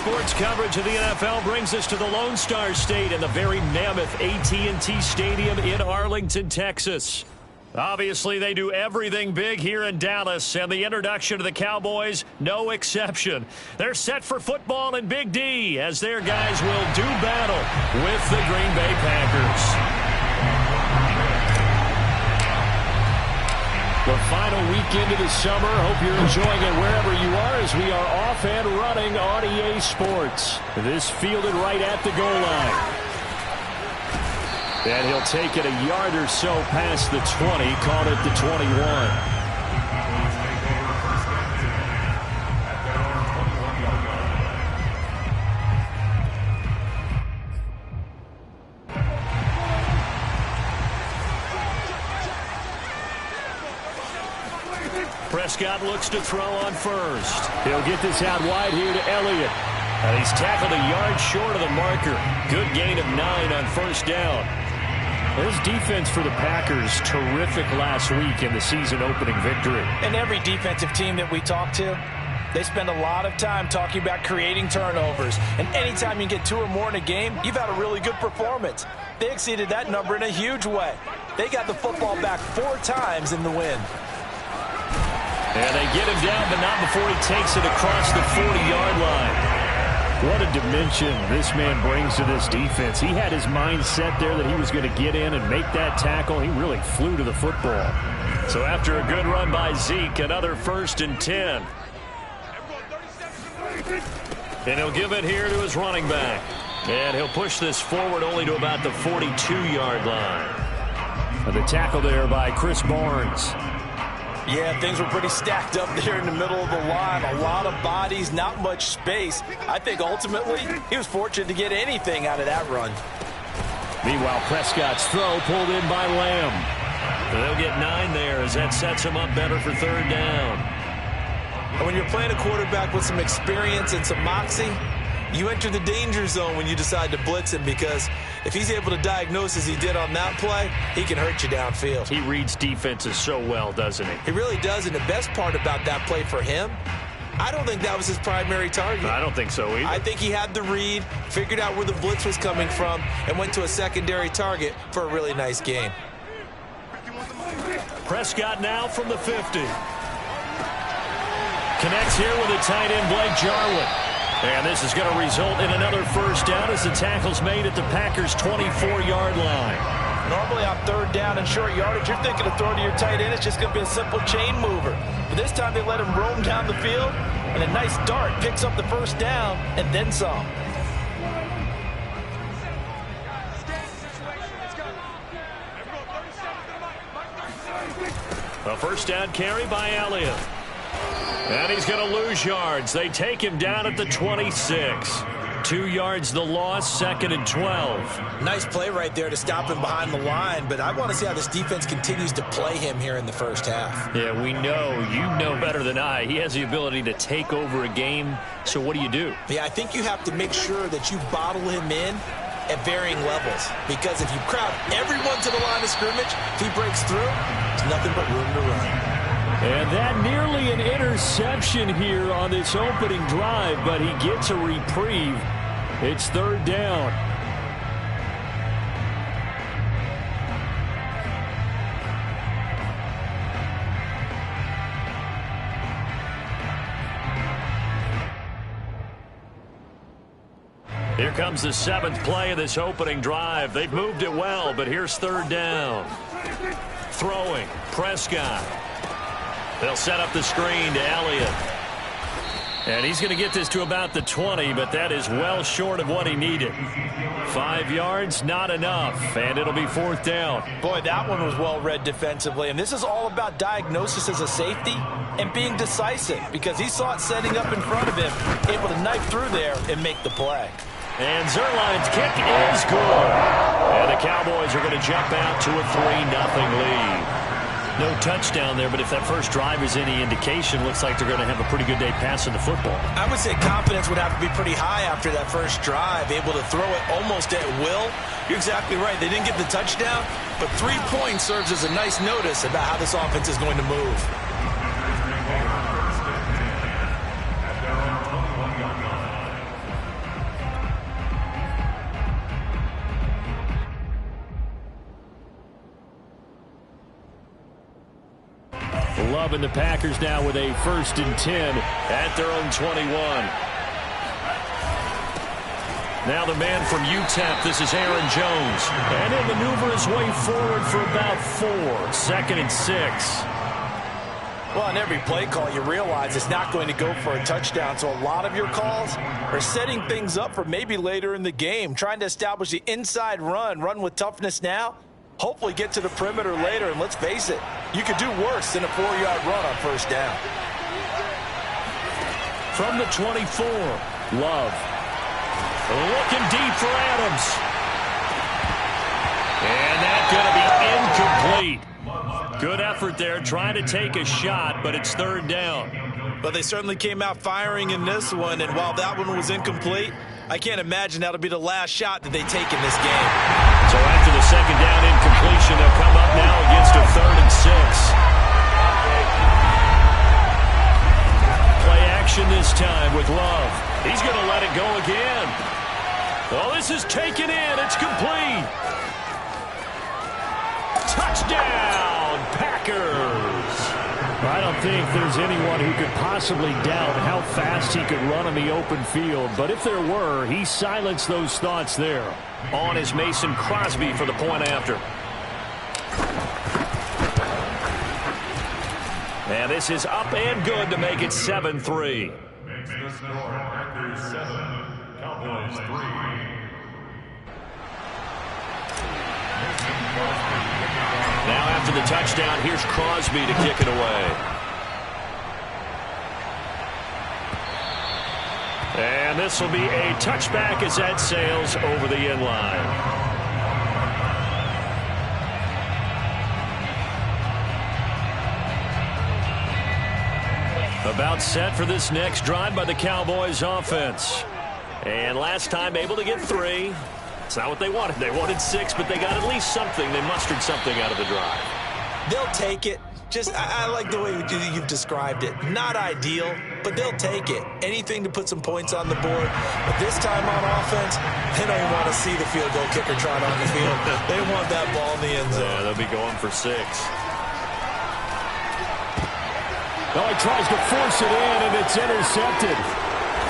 Sports coverage of the NFL brings us to the Lone Star State and the very mammoth AT&T Stadium in Arlington, Texas. Obviously, they do everything big here in Dallas, and the introduction to the Cowboys, no exception. They're set for football in Big D as their guys will do battle with the Green Bay Packers. The final week into the summer. Hope you're enjoying it wherever you are as we are off and running on EA Sports. This fielded right at the goal line. And he'll take it a yard or so past the 20, caught at the 21. Prescott looks to throw on first. He'll get this out wide here to Elliott. And he's tackled a yard short of the marker. Good gain of 9 on first down. This defense for the Packers, terrific last week in the season-opening victory. And every defensive team that we talk to, they spend a lot of time talking about creating turnovers. And anytime you get 2 or more in a game, you've had a really good performance. They exceeded that number in a huge way. They got the football back 4 times in the win. And they get him down, but not before he takes it across the 40-yard line. What a dimension this man brings to this defense. He had his mind set there that he was going to get in and make that tackle. He really flew to the football. So after a good run by Zeke, another 1st and 10. And he'll give it here to his running back. And he'll push this forward only to about the 42-yard line. And the tackle there by Chris Barnes. Yeah, things were pretty stacked up there in the middle of the line. A lot of bodies, not much space. I think ultimately he was fortunate to get anything out of that run. Meanwhile, Prescott's throw pulled in by Lamb. They'll get 9 there as that sets him up better for 3rd down. And when you're playing a quarterback with some experience and some moxie, you enter the danger zone when you decide to blitz him, because if he's able to diagnose as he did on that play, he can hurt you downfield. He reads defenses so well, doesn't he? He really does, and the best part about that play for him, I don't think that was his primary target. I don't think so either. I think he had the read, figured out where the blitz was coming from, and went to a secondary target for a really nice game. Prescott now from the 50. Connects here with a tight end, Blake Jarwin. And this is going to result in another 1st down as the tackle's made at the Packers' 24-yard line. Normally on 3rd down and short yardage, you're thinking of throwing to your tight end. It's just going to be a simple chain mover. But this time they let him roam down the field, and a nice dart picks up the 1st down and then some. A 1st down carry by Elliott. And he's going to lose yards. They take him down at the 26. 2 yards the loss, 2nd and 12. Nice play right there to stop him behind the line, but I want to see how this defense continues to play him here in the 1st half. Yeah, we know. You know better than I. He has the ability to take over a game, so what do? Yeah, I think you have to make sure that you bottle him in at varying levels, because if you crowd everyone to the line of scrimmage, if he breaks through, there's nothing but room to run. And that nearly an interception here on this opening drive, but he gets a reprieve. It's 3rd down. Here comes the 7th play of this opening drive. They've moved it well, but here's 3rd down. Throwing, Prescott. They'll set up the screen to Elliott. And he's going to get this to about the 20, but that is well short of what he needed. 5 yards, not enough, and it'll be 4th down. Boy, that one was well read defensively, and this is all about diagnosis as a safety and being decisive, because he saw it setting up in front of him, able to knife through there and make the play. And Zerline's kick is good. And the Cowboys are going to jump out to a 3-0 lead. No touchdown there, but if that first drive is any indication, looks like they're going to have a pretty good day passing the football. I would say confidence would have to be pretty high after that first drive, able to throw it almost at will. You're exactly right. They didn't get the touchdown, but 3 points serves as a nice notice about how this offense is going to move. Love and the Packers now with a 1st and 10 at their own 21. Now the man from UTEP, this is Aaron Jones. And he'll maneuver his way forward for about 4. 2nd and 6. Well, on every play call, you realize it's not going to go for a touchdown. So a lot of your calls are setting things up for maybe later in the game, trying to establish the inside run with toughness now, hopefully get to the perimeter later. And let's face it, you could do worse than a 4-yard run on 1st down. From the 24, Love. Looking deep for Adams. And that's going to be incomplete. Good effort there, trying to take a shot, but it's 3rd down. But they certainly came out firing in this one, and while that one was incomplete, I can't imagine that'll be the last shot that they take in this game. So after the 2nd down incompletion, they'll come up now against a 3rd and 6. Play action this time with Love. He's going to let it go again. Well, this is taken in. It's complete. Touchdown, Packers. I don't think there's anyone who could possibly doubt how fast he could run on the open field. But if there were, he silenced those thoughts there. On is Mason Crosby for the point after. And this is up and good to make it 7-3. Makes the score Packers 7, Cowboys 3. Now after the touchdown, here's Crosby to kick it away. And this will be a touchback as that sails over the end line. About set for this next drive by the Cowboys offense. And last time able to get 3. It's not what they wanted. They wanted 6, but they got at least something. They mustered something out of the drive. They'll take it. I like the way you've described it. Not ideal, but they'll take it. Anything to put some points on the board. But this time on offense, they don't even want to see the field goal kicker trot on the field. They want that ball in the end zone. Yeah, they'll be going for 6. Well, he tries to force it in, and it's intercepted.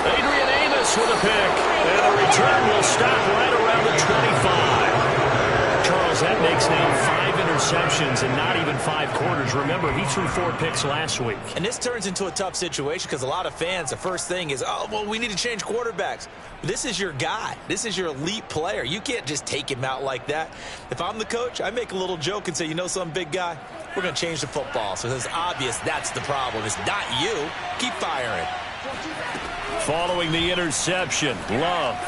Adrian Amos with a pick. And the return will stop right around the 25. Charles, that makes now 5 interceptions and not even 5 quarters. Remember, he threw 4 picks last week. And this turns into a tough situation because a lot of fans, the first thing is, oh, well, we need to change quarterbacks. This is your guy. This is your elite player. You can't just take him out like that. If I'm the coach, I make a little joke and say, you know something, big guy? We're going to change the football. So it's obvious that's the problem. It's not you. Keep firing. Following the interception, Love.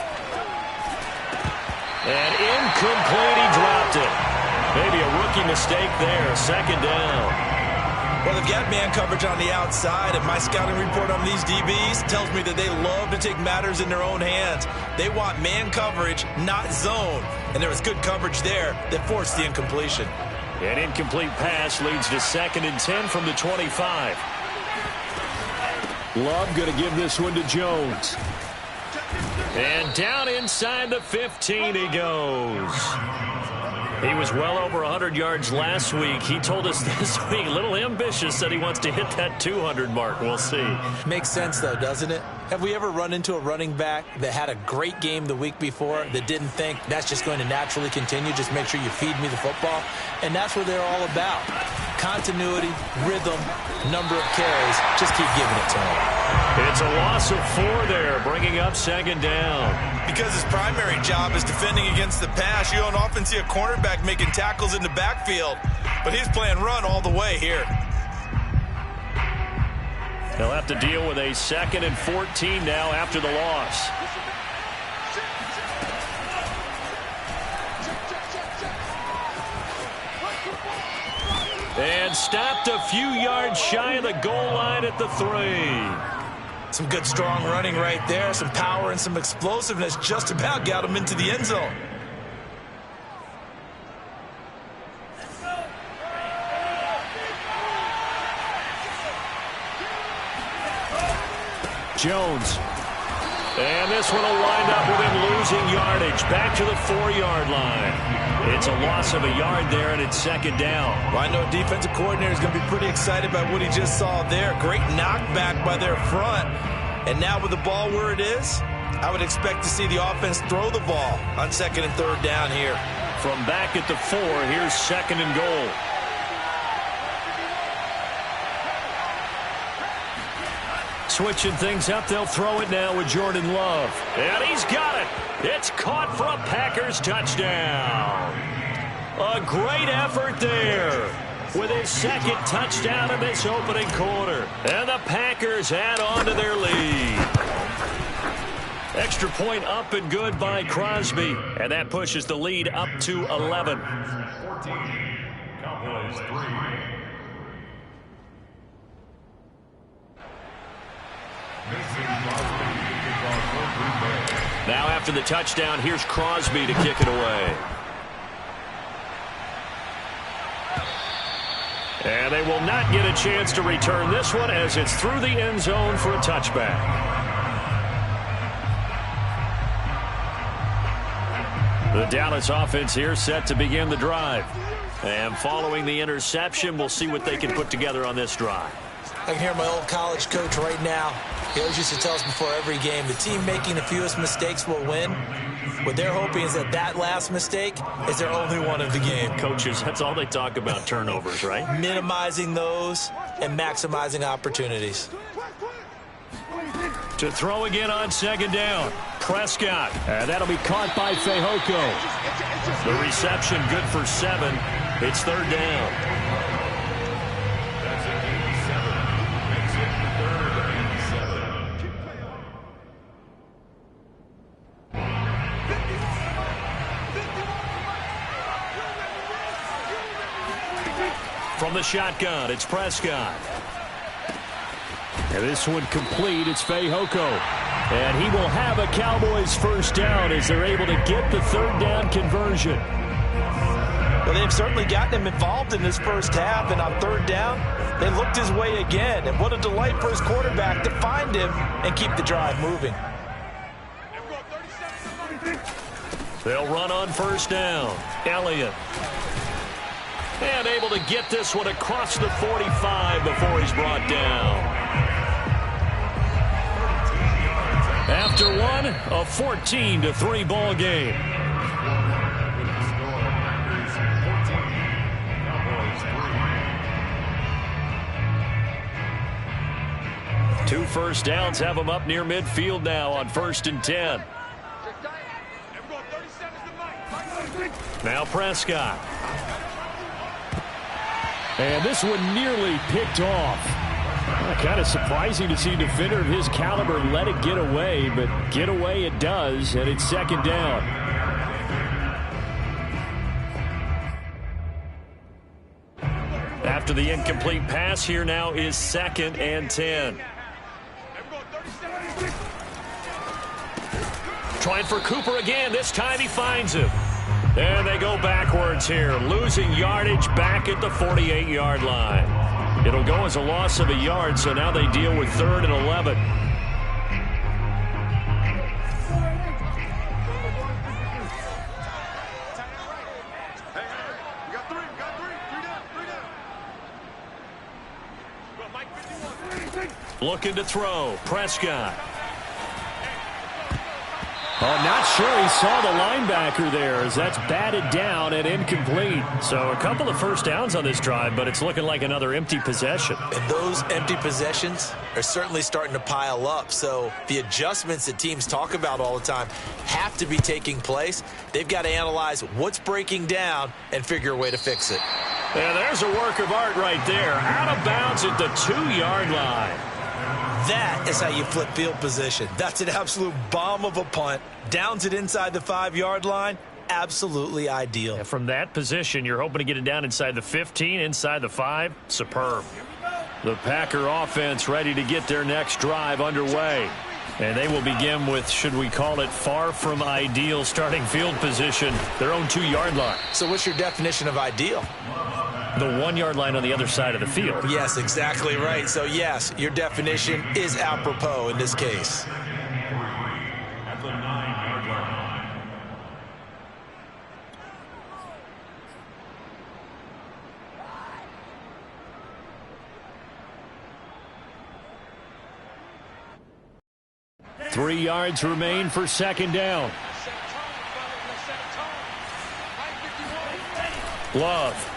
And incomplete, he dropped it. Maybe a rookie mistake there, 2nd down. Well, they've got man coverage on the outside, and my scouting report on these DBs tells me that they love to take matters in their own hands. They want man coverage, not zone. And there was good coverage there that forced the incompletion. An incomplete pass leads to 2nd and 10 from the 25. Love going to give this one to Jones. And down inside the 15 he goes. He was well over 100 yards last week. He told us this week, a little ambitious, that he wants to hit that 200 mark. We'll see. Makes sense, though, doesn't it? Have we ever run into a running back that had a great game the week before that didn't think that's just going to naturally continue? Just make sure you feed me the football. And that's what they're all about. Continuity, rhythm, number of carries. Just keep giving it to him. It's a loss of 4 there, bringing up 2nd down. Because his primary job is defending against the pass, you don't often see a cornerback making tackles in the backfield. But he's playing run all the way here. They'll have to deal with a 2nd and 14 now after the loss. And stopped a few yards shy of the goal line at the 3. Some good, strong running right there. Some power and some explosiveness just about got him into the end zone. Jones. And this one will wind up with him losing yardage back to the 4-yard line. It's a loss of a yard there, and it's second down. Well, I know defensive coordinator is going to be pretty excited by what he just saw there. Great knockback by their front. And now with the ball where it is, I would expect to see the offense throw the ball on second and third down here. From back at the 4, here's second and goal. Switching things up, they'll throw it now with Jordan Love. And he's got it. It's caught for a Packers touchdown. A great effort there with his second touchdown in this opening quarter. And the Packers add on to their lead. Extra point up and good by Crosby. And that pushes the lead up to 11. 14. Cowboys 3. Now after the touchdown, here's Crosby to kick it away. And they will not get a chance to return this one as it's through the end zone for a touchback. The Dallas offense here set to begin the drive. And following the interception, we'll see what they can put together on this drive. I can hear my old college coach right now. He always used to tell us before every game, the team making the fewest mistakes will win. What they're hoping is that that last mistake is their only one of the game. Coaches, that's all they talk about, turnovers, right? Minimizing those and maximizing opportunities. To throw again on second down. Prescott. And that'll be caught by Fehoko. The reception good for 7. It's third down. That's an 87. Makes it third and 7. From the shotgun, it's Prescott. And this one complete, it's Fehoko. And he will have a Cowboys first down as they're able to get the third down conversion. Well, they've certainly gotten him involved in this first half, and on third down, they looked his way again. And what a delight for his quarterback to find him and keep the drive moving. They'll run on first down. Elliott. And able to get this one across the 45 before he's brought down. After one, a 14-3 ball game. Two first downs have them up near midfield now on 1st and 10. Now Prescott. And this one nearly picked off. Kind of surprising to see a defender of his caliber let it get away, but get away it does, and it's second down. After the incomplete pass, here now is 2nd and 10. Trying for Cooper again. This time he finds him. And they go backwards here, losing yardage back at the 48-yard line. It'll go as a loss of a yard, so now they deal with 3rd and 11. Looking to throw. Prescott. Oh, not sure he saw the linebacker there as that's batted down and incomplete. So a couple of first downs on this drive, but it's looking like another empty possession. And those empty possessions are certainly starting to pile up. So the adjustments that teams talk about all the time have to be taking place. They've got to analyze what's breaking down and figure a way to fix it. And there's a work of art right there. Out of bounds at the 2-yard line. That is how you flip field position. That's an absolute bomb of a punt. Downs it inside the 5-yard line. Absolutely ideal. And from that position, you're hoping to get it down inside the 15, inside the 5. Superb. The Packer offense ready to get their next drive underway. And they will begin with, should we call it, far from ideal starting field position, their own 2-yard line. So what's your definition of ideal? The 1-yard line on the other side of the field. Yes, exactly right. So, yes, your definition is apropos in this case. the 9-yard line. Three yards remain for second down. Love.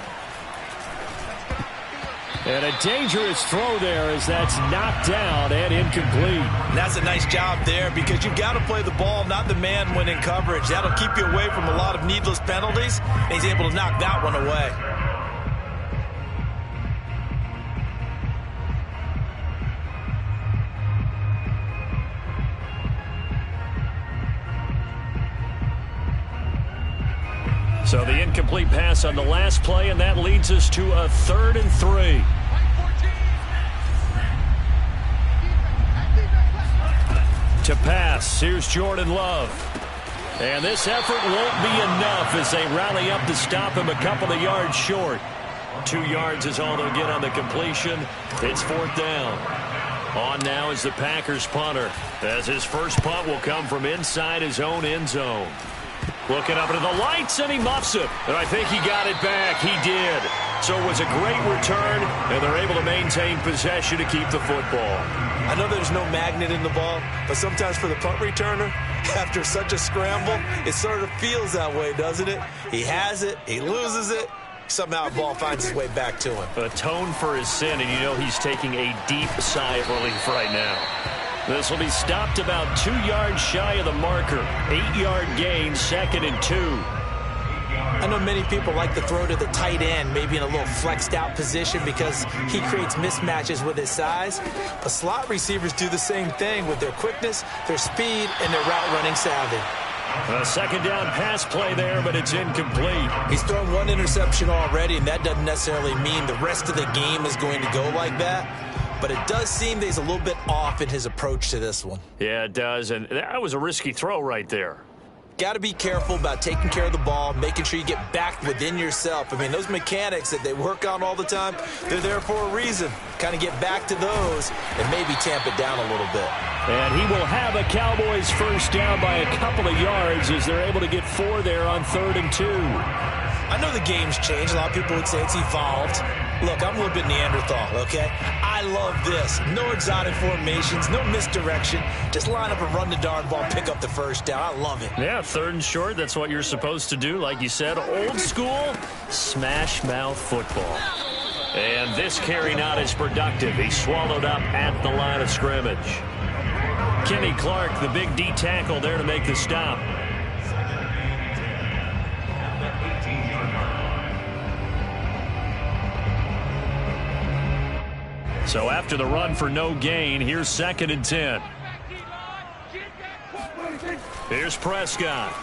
And a dangerous throw there as that's knocked down and incomplete. And that's a nice job there because you've got to play the ball, not the man when in coverage. That'll keep you away from a lot of needless penalties. And he's able to knock that one away. So the incomplete pass on the last play, and that leads us to a 3rd and 3. To pass, here's Jordan Love. And this effort won't be enough as they rally up to stop him a couple of yards short. 2 yards is all they'll get on the completion. It's 4th down. On now is the Packers punter, as his first punt will come from inside his own end zone. Looking up into the lights, and he muffs it. And I think he got it back. He did. So it was a great return, and they're able to maintain possession to keep the football. I know there's no magnet in the ball, but sometimes for the punt returner, after such a scramble, it sort of feels that way, doesn't it? He has it, he loses it, somehow the ball finds its way back to him. Atone for his sin, and you know he's taking a deep sigh of relief right now. This will be stopped about 2 yards shy of the marker. 8-yard gain, 2nd and 2. I know many people like to throw to the tight end, maybe in a little flexed out position because he creates mismatches with his size. But slot receivers do the same thing with their quickness, their speed, and their route running savvy. A 2nd down pass play there, but it's incomplete. He's thrown 1 interception already, and that doesn't necessarily mean the rest of the game is going to go like that. But it does seem that he's a little bit off in his approach to this one. Yeah, it does, and that was a risky throw right there. Got to be careful about taking care of the ball, making sure you get back within yourself. I mean, those mechanics that they work on all the time, they're there for a reason. Kind of get back to those and maybe tamp it down a little bit. And he will have a Cowboys first down by a couple of yards as they're able to get 4 there on 3rd and 2. I know the game's changed. A lot of people would say it's evolved. Look, I'm a little bit Neanderthal, okay? I love this. No exotic formations, no misdirection. Just line up and run the darn ball, pick up the first down. I love it. Yeah, 3rd and short, that's what you're supposed to do. Like you said, old school, smash mouth football. And this carry not as productive. He's swallowed up at the line of scrimmage. Kenny Clark, the big D tackle there to make the stop. So after the run for no gain, here's 2nd and 10. Here's Prescott.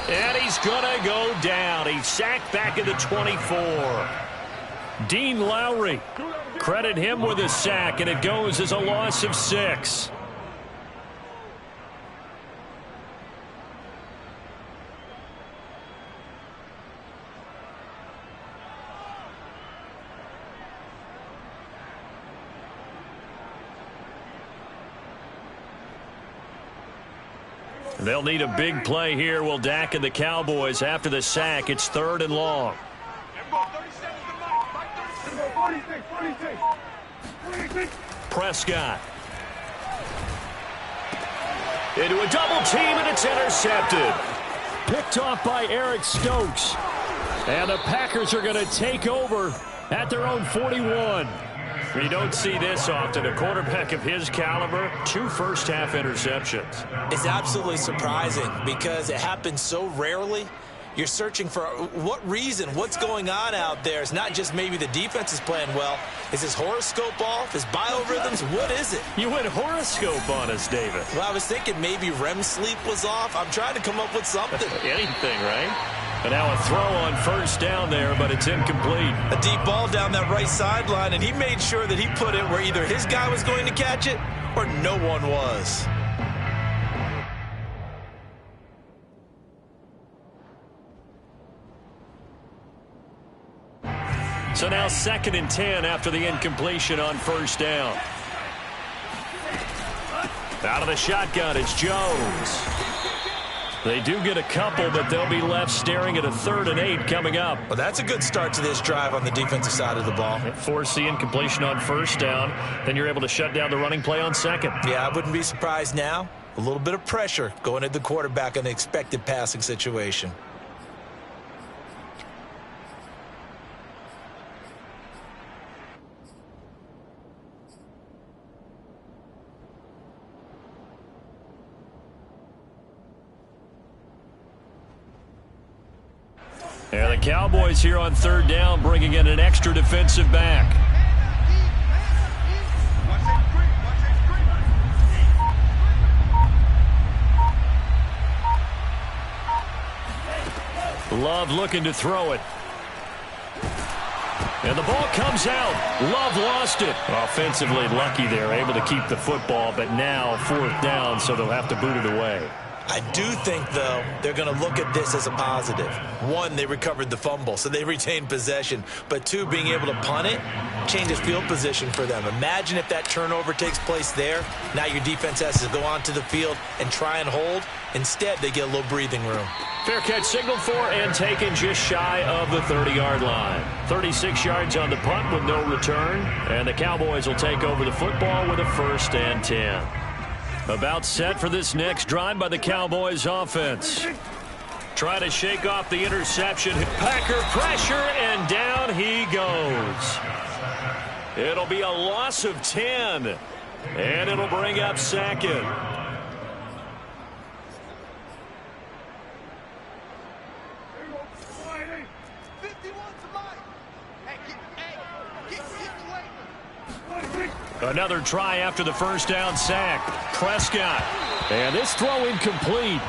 And he's going to go down. He's sacked back at the 24. Dean Lowry, credit him with a sack, and it goes as a loss of 6. They'll need a big play here. Will Dak and the Cowboys after the sack. It's 3rd and long. Prescott. Into a double team, and it's intercepted. Picked off by Eric Stokes. And the Packers are going to take over at their own 41. You don't see this often. A quarterback of his caliber, 2 first-half interceptions. It's absolutely surprising because it happens so rarely. You're searching for what reason, what's going on out there. It's not just maybe the defense is playing well. Is his horoscope off? His biorhythms? What is it? You went horoscope on us, David. Well, I was thinking maybe REM sleep was off. I'm trying to come up with something. Anything, right? And now a throw on first down there, but it's incomplete. A deep ball down that right sideline, and he made sure that he put it where either his guy was going to catch it or no one was. So now 2nd and 10 after the incompletion on first down. Out of the shotgun, it's Jones. They do get a couple, but they'll be left staring at a 3rd and 8 coming up. Well, that's a good start to this drive on the defensive side of the ball. Force the incompletion on 1st down. Then you're able to shut down the running play on 2nd. Yeah, I wouldn't be surprised now. A little bit of pressure going at the quarterback in an expected passing situation. And the Cowboys here on 3rd down, bringing in an extra defensive back. Love looking to throw it. And the ball comes out. Love lost it. Offensively lucky there, able to keep the football, but now 4th down, so they'll have to boot it away. I do think, though, they're going to look at this as a positive. 1, they recovered the fumble, so they retained possession. But 2, being able to punt it changes field position for them. Imagine if that turnover takes place there. Now your defense has to go onto the field and try and hold. Instead, they get a little breathing room. Fair catch signaled for and taken just shy of the 30-yard line. 36 yards on the punt with no return. And the Cowboys will take over the football with a 1st and 10. About set for this next drive by the Cowboys offense. Trying to shake off the interception. Packer pressure, and down he goes. It'll be a loss of 10, and it'll bring up 2nd. Another try after the 1st down sack. Prescott. And this throw incomplete.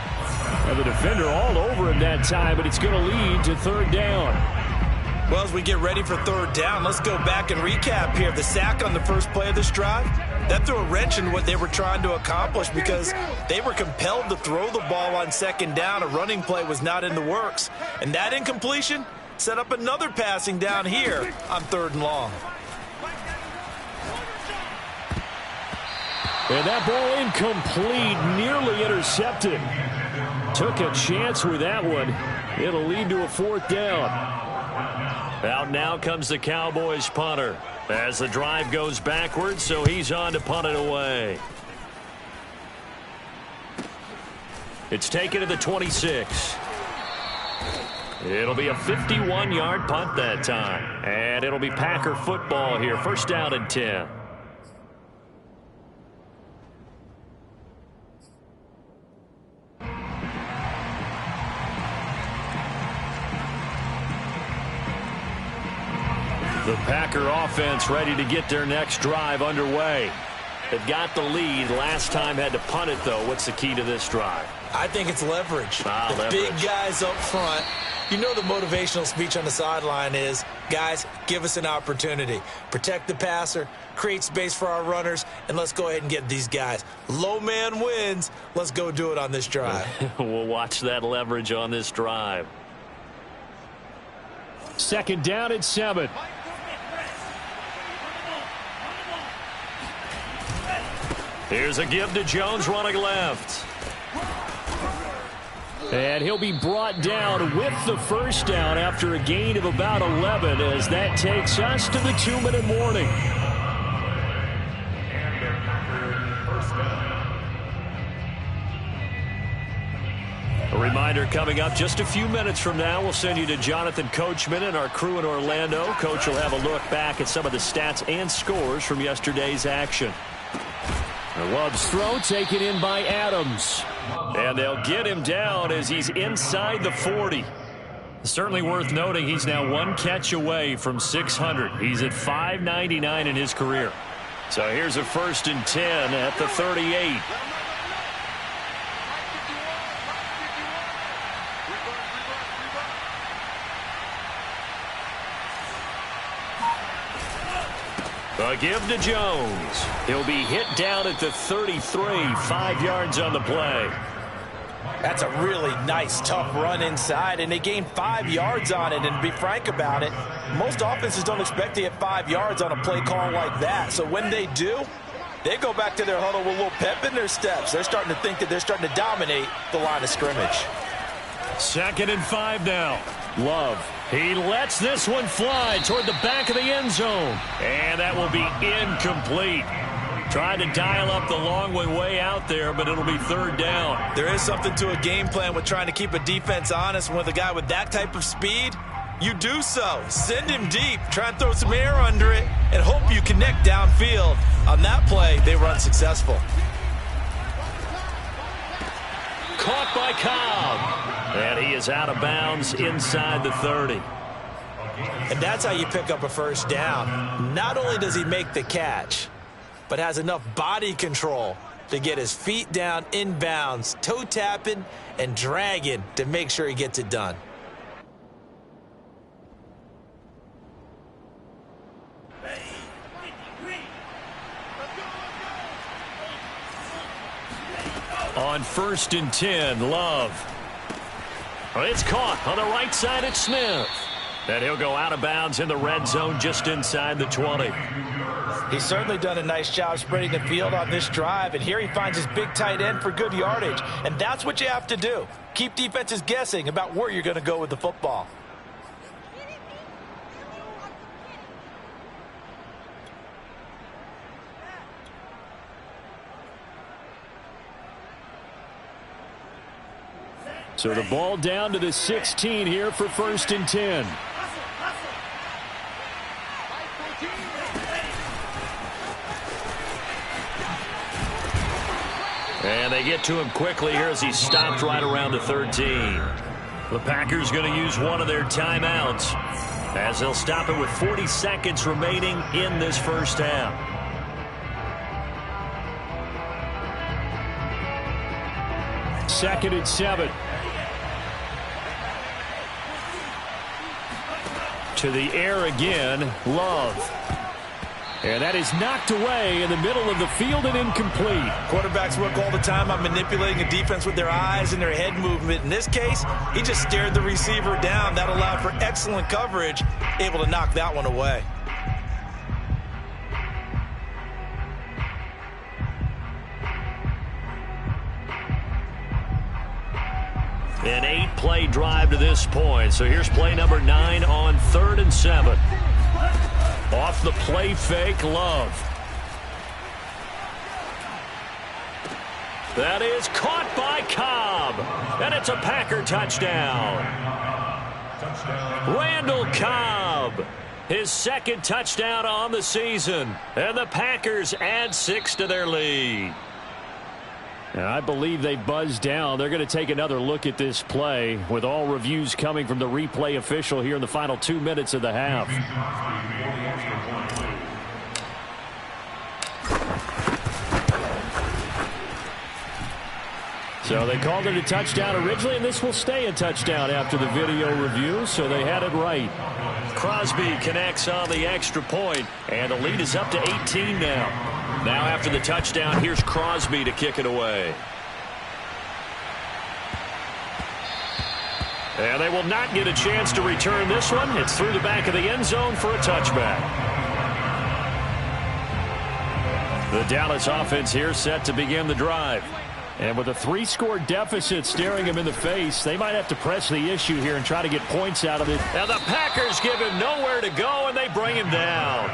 And the defender all over him that time, but it's going to lead to 3rd down. Well, as we get ready for 3rd down, let's go back and recap here. The sack on the first play of this drive, that threw a wrench in what they were trying to accomplish because they were compelled to throw the ball on 2nd down. A running play was not in the works. And that incompletion set up another passing down here on 3rd and long. And that ball incomplete, nearly intercepted. Took a chance with that one. It'll lead to a 4th down. Out now comes the Cowboys punter as the drive goes backwards, so he's on to punt it away. It's taken to the 26. It'll be a 51-yard punt that time. And it'll be Packer football here. 1st down and 10. The Packer offense ready to get their next drive underway. They've got the lead. Last time had to punt it, though. What's the key to this drive? I think it's leverage. The big guys up front. You know the motivational speech on the sideline is, guys, give us an opportunity. Protect the passer, create space for our runners, and let's go ahead and get these guys. Low man wins. Let's go do it on this drive. We'll watch that leverage on this drive. 2nd down and 7. Here's a give to Jones running left. And he'll be brought down with the 1st down after a gain of about 11 as that takes us to the 2-minute warning. A reminder coming up just a few minutes from now, we'll send you to Jonathan Coachman and our crew in Orlando. Coach will have a look back at some of the stats and scores from yesterday's action. Love's throw taken in by Adams. And they'll get him down as he's inside the 40. Certainly worth noting he's now 1 catch away from 600. He's at 599 in his career. So here's a 1st and 10 at the 38. A give to Jones. He'll be hit down at the 33, 5 yards on the play. That's a really nice, tough run inside, and they gained 5 yards on it. And to be frank about it, most offenses don't expect to get 5 yards on a play call like that. So when they do, They go back to their huddle with a little pep in their steps. They're starting to think that they're starting to dominate the line of scrimmage. 2nd and 5 now. Love. He lets this one fly toward the back of the end zone. And that will be incomplete. Trying to dial up the long one way out there, but it'll be 3rd down. There is something to a game plan with trying to keep a defense honest. With a guy with that type of speed, you do so. Send him deep. Try and throw some air under it and hope you connect downfield. On that play, they were unsuccessful. Caught by Cobb. And he is out of bounds inside the 30. And that's how you pick up a 1st down. Not only does he make the catch, but has enough body control to get his feet down inbounds, toe tapping and dragging to make sure he gets it done. On 1st and 10, Love. It's caught on the right side at Smith. And he'll go out of bounds in the red zone just inside the 20. He's certainly done a nice job spreading the field on this drive, and here he finds his big tight end for good yardage. And that's what you have to do. Keep defenses guessing about where you're going to go with the football. So the ball down to the 16 here for 1st and 10. And they get to him quickly here as he stopped right around the 13. The Packers going to use one of their timeouts as they'll stop it with 40 seconds remaining in this 1st half. Second and 7. To the air again, Love. And that is knocked away in the middle of the field and incomplete. Quarterbacks work all the time on manipulating a defense with their eyes and their head movement. In this case, he just stared the receiver down. That allowed for excellent coverage, able to knock that one away. An 8-play drive to this point. So here's play number 9 on 3rd and 7. Off the play fake, Love. That is caught by Cobb. And it's a Packer touchdown. Randall Cobb. His 2nd touchdown on the season. And the Packers add 6 to their lead. And I believe they buzzed down. They're going to take another look at this play with all reviews coming from the replay official here in the final 2 minutes of the half. So they called it a touchdown originally, and this will stay a touchdown after the video review, so they had it right. Crosby connects on the extra point, and the lead is up to 18 now. Now after the touchdown, here's Crosby to kick it away. And they will not get a chance to return this one. It's through the back of the end zone for a touchback. The Dallas offense here set to begin the drive. And with a 3-score deficit staring him in the face, they might have to press the issue here and try to get points out of it. And the Packers give him nowhere to go, and they bring him down.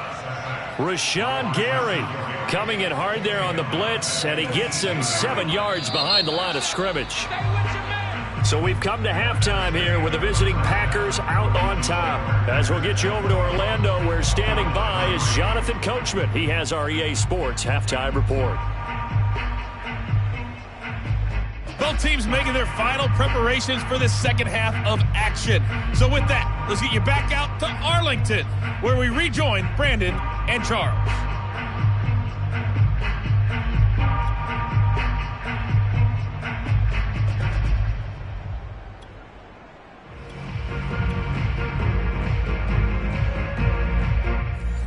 Rashawn Gary coming in hard there on the blitz, and he gets him 7 yards behind the line of scrimmage. So we've come to halftime here with the visiting Packers out on top. As we'll get you over to Orlando, where standing by is Jonathan Coachman. He has our EA Sports halftime report. Both teams making their final preparations for this 2nd half of action. So with that, let's get you back out to Arlington, where we rejoin Brandon and Charles.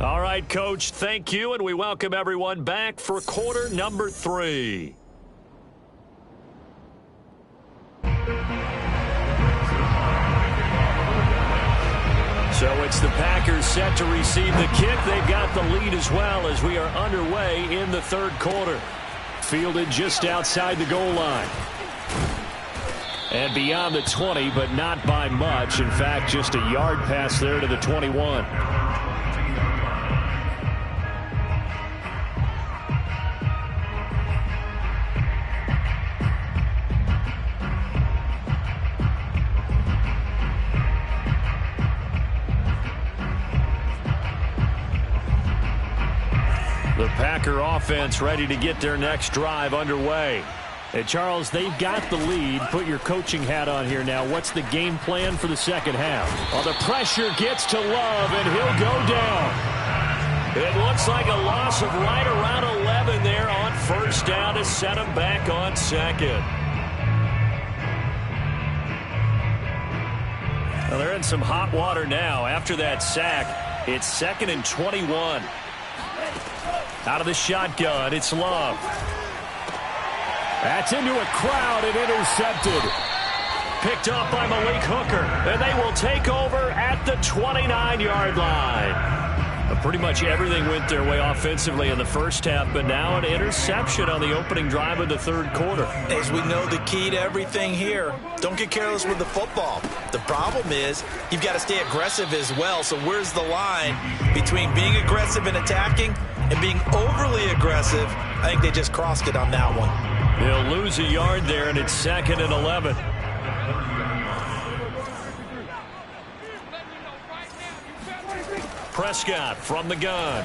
All right, Coach, thank you, and we welcome everyone back for quarter number 3. So it's the Packers set to receive the kick. They've got the lead as well as we are underway in the third quarter. Fielded just outside the goal line. And beyond the 20, but not by much. In fact, just a yard pass there to the 21. The Packer offense ready to get their next drive underway. Hey, Charles, they've got the lead. Put your coaching hat on here now. What's the game plan for the second half? Well, the pressure gets to Love, and he'll go down. It looks like a loss of right around 11 there on first down to set him back on second. Well, they're in some hot water now. After that sack, it's 2nd and 21. Out of the shotgun, it's Love. That's into a crowd and intercepted. Picked off by Malik Hooker. And they will take over at the 29-yard line. Pretty much everything went their way offensively in the first half, but now an interception on the opening drive of the third quarter. As we know, the key to everything here, don't get careless with the football. The problem is you've got to stay aggressive as well. So where's the line between being aggressive and attacking and being overly aggressive? I think they just crossed it on that one. They'll lose a yard there, and it's 2nd and 11. Prescott from the gun.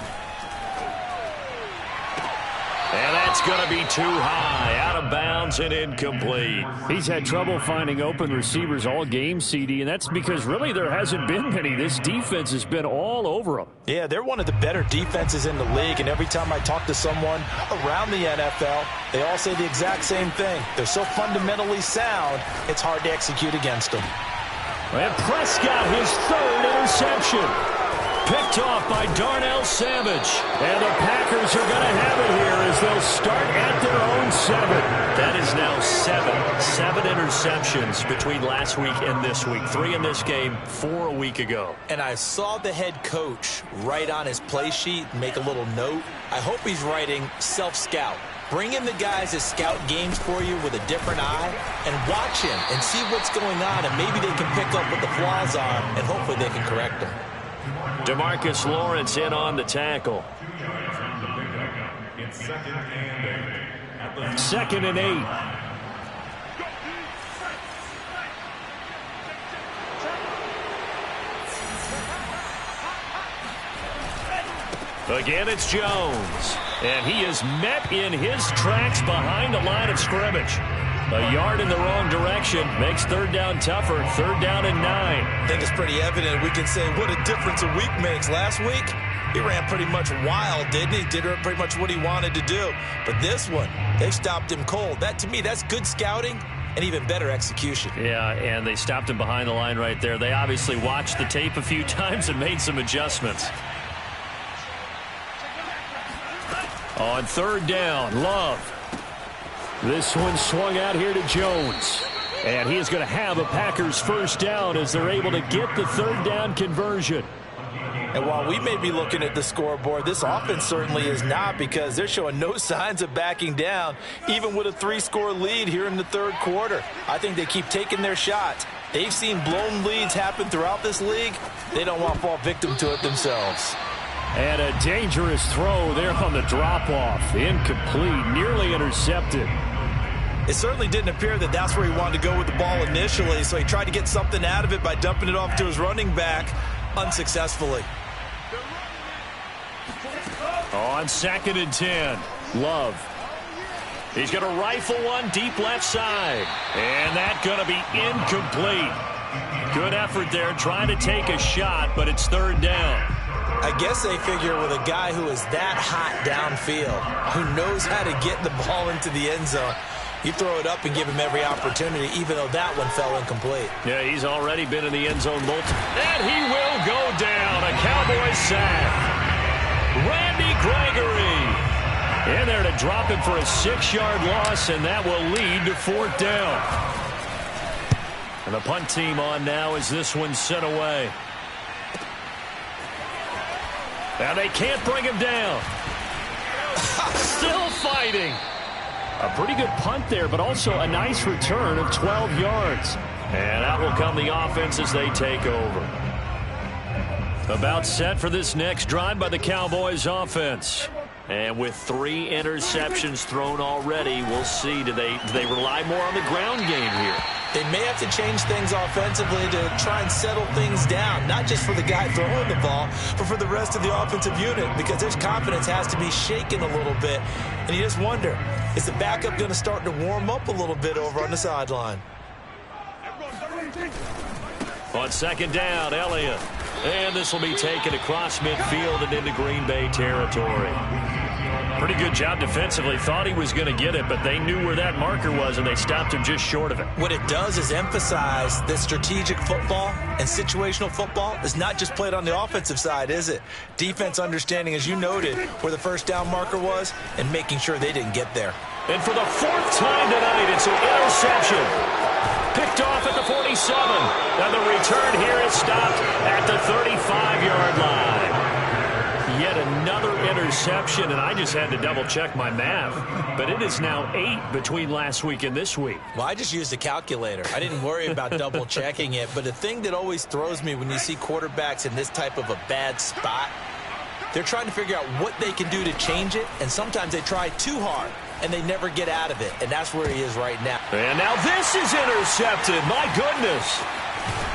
And that's going to be too high, out of bounds and incomplete. He's had trouble finding open receivers all game, CD, and that's because really there hasn't been many. This defense has been all over them. Yeah, they're one of the better defenses in the league, and every time I talk to someone around the NFL, they all say the exact same thing. They're so fundamentally sound, it's hard to execute against them. And Prescott, his third interception. Picked off by Darnell Savage. And the Packers are going to have it here as they'll start at their own 7. That is now 7 interceptions between last week and this week. 3 in this game, 4 a week ago. And I saw the head coach write on his play sheet, make a little note. I hope he's writing self-scout. Bring in the guys that scout games for you with a different eye and watch him and see what's going on, and maybe they can pick up what the flaws are, and hopefully they can correct them. DeMarcus Lawrence in on the tackle. 2nd and 8. Again, it's Jones. And he is met in his tracks behind the line of scrimmage. A yard in the wrong direction makes third down tougher. 3rd down and 9. I think it's pretty evident. We can say what a difference a week makes. Last week, he ran pretty much wild, didn't he? Did pretty much what he wanted to do. But this one, they stopped him cold. That, to me, that's good scouting and even better execution. Yeah, and they stopped him behind the line right there. They obviously watched the tape a few times and made some adjustments. On 3rd down, Love. This one swung out here to Jones. And he is going to have a Packers first down as they're able to get the 3rd down conversion. And while we may be looking at the scoreboard, this offense certainly is not, because they're showing no signs of backing down, even with a 3-score lead here in the third quarter. I think they keep taking their shots. They've seen blown leads happen throughout this league. They don't want to fall victim to it themselves. And a dangerous throw there on the drop-off. Incomplete, nearly intercepted. It certainly didn't appear that that's where he wanted to go with the ball initially, so he tried to get something out of it by dumping it off to his running back unsuccessfully. On 2nd and 10, Love. He's going to rifle one deep left side. And that's going to be incomplete. Good effort there trying to take a shot, but it's 3rd down. I guess they figure with a guy who is that hot downfield, who knows how to get the ball into the end zone, you throw it up and give him every opportunity, even though that one fell incomplete. Yeah, he's already been in the end zone multiple. And he will go down. A Cowboys sack. Randy Gregory in there to drop him for a 6-yard loss, and that will lead to 4th down. And the punt team on now as this one's sent away. And they can't bring him down. Still fighting. A pretty good punt there, but also a nice return of 12 yards. And out will come the offense as they take over. About set for this next drive by the Cowboys offense. And with 3 interceptions thrown already, we'll see. Do they rely more on the ground game here? They may have to change things offensively to try and settle things down, not just for the guy throwing the ball, but for the rest of the offensive unit, because their confidence has to be shaken a little bit. And you just wonder, is the backup going to start to warm up a little bit over on the sideline? On second down, Elliott. And this will be taken across midfield and into Green Bay territory. Pretty good job defensively. Thought he was going to get it, but they knew where that marker was, and they stopped him just short of it. What it does is emphasize that strategic football and situational football is not just played on the offensive side, is it? Defense understanding, as you noted, where the first down marker was and making sure they didn't get there. And for the 4th time tonight, it's an interception. Picked off at the 47. And the return here is stopped at the 35-yard line. Yet another interception, and I just had to double-check my math. But it is now 8 between last week and this week. Well, I just used a calculator. I didn't worry about double-checking it. But the thing that always throws me when you see quarterbacks in this type of a bad spot, they're trying to figure out what they can do to change it, and sometimes they try too hard, and they never get out of it, and that's where he is right now. And now this is intercepted. My goodness.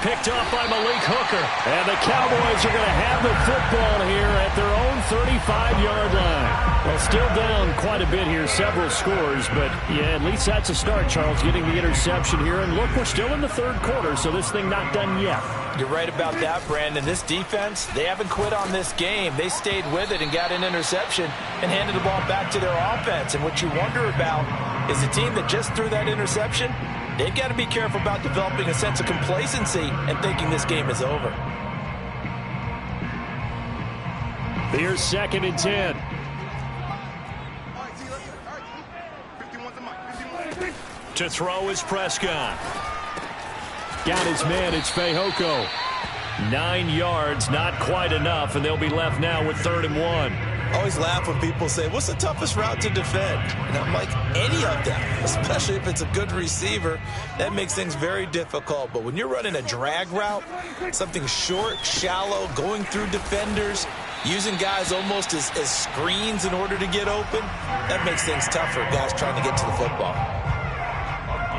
Picked off by Malik Hooker. And the Cowboys are going to have the football here at their own 35-yard line. Well, still down quite a bit here, several scores, but yeah, at least that's a start, Charles, getting the interception here. And look, we're still in the 3rd quarter, so this thing not done yet. You're right about that, Brandon. This defense, they haven't quit on this game. They stayed with it and got an interception and handed the ball back to their offense. And what you wonder about is a team that just threw that interception, they've got to be careful about developing a sense of complacency and thinking this game is over. Here's 2nd and 10. To throw is Prescott. Got his man, it's Fehoko. 9 yards, not quite enough, and they'll be left now with 3rd and 1. I always laugh when people say, what's the toughest route to defend? And I'm like, any of them, especially if it's a good receiver, that makes things very difficult. But when you're running a drag route, something short, shallow, going through defenders, using guys almost as screens in order to get open, that makes things tougher, guys trying to get to the football.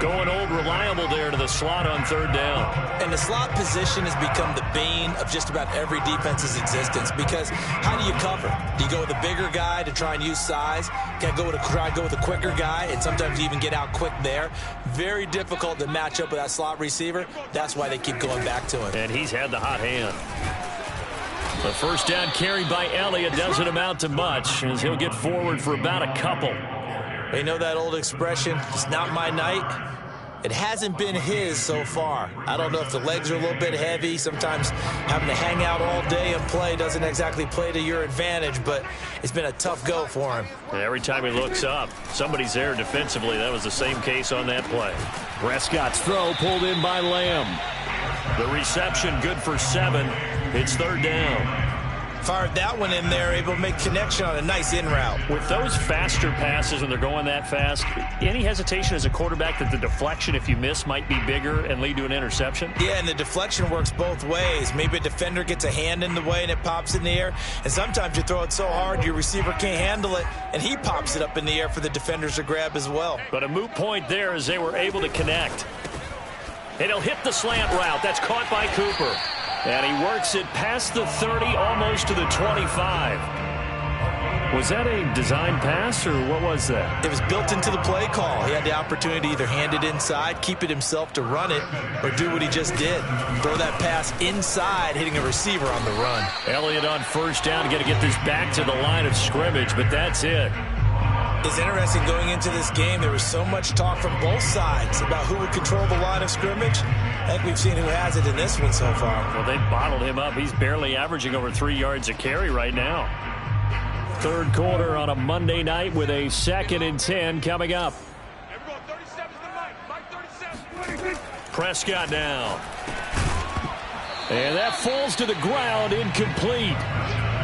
Going old reliable there to the slot on 3rd down. And the slot position has become the bane of just about every defense's existence, because how do you cover? Do you go with a bigger guy to try and use size? Can I try and go with a quicker guy and sometimes even get out quick there? Very difficult to match up with that slot receiver. That's why they keep going back to him. And he's had the hot hand. The first down carried by Elliott doesn't amount to much, as he'll get forward for about a couple. You know that old expression, it's not my night? It hasn't been his so far. I don't know if the legs are a little bit heavy. Sometimes having to hang out all day and play doesn't exactly play to your advantage, but it's been a tough go for him. And every time he looks up, somebody's there defensively. That was the same case on that play. Prescott's throw pulled in by Lamb. The reception good for 7. It's 3rd down. Fired that one in there, able to make connection on a nice in route. With those faster passes when they're going that fast, any hesitation as a quarterback that the deflection, if you miss, might be bigger and lead to an interception? Yeah, and the deflection works both ways. Maybe a defender gets a hand in the way and it pops in the air, and sometimes you throw it so hard your receiver can't handle it, and he pops it up in the air for the defenders to grab as well. But a moot point there as they were able to connect. And he'll hit the slant route. That's caught by Cooper. And he works it past the 30, almost to the 25. Was that a design pass, or what was that? It was built into the play call. He had the opportunity to either hand it inside, keep it himself to run it, or do what he just did. Throw that pass inside, hitting a receiver on the run. Elliott on first down, got to get this back to the line of scrimmage, but that's it. It's interesting going into this game. There was so much talk from both sides about who would control the line of scrimmage. I think we've seen who has it in this one so far. Well, they bottled him up. He's barely averaging over 3 yards a carry right now. 3rd quarter on a Monday night with a 2nd and 10 coming up. Prescott now. And that falls to the ground, incomplete.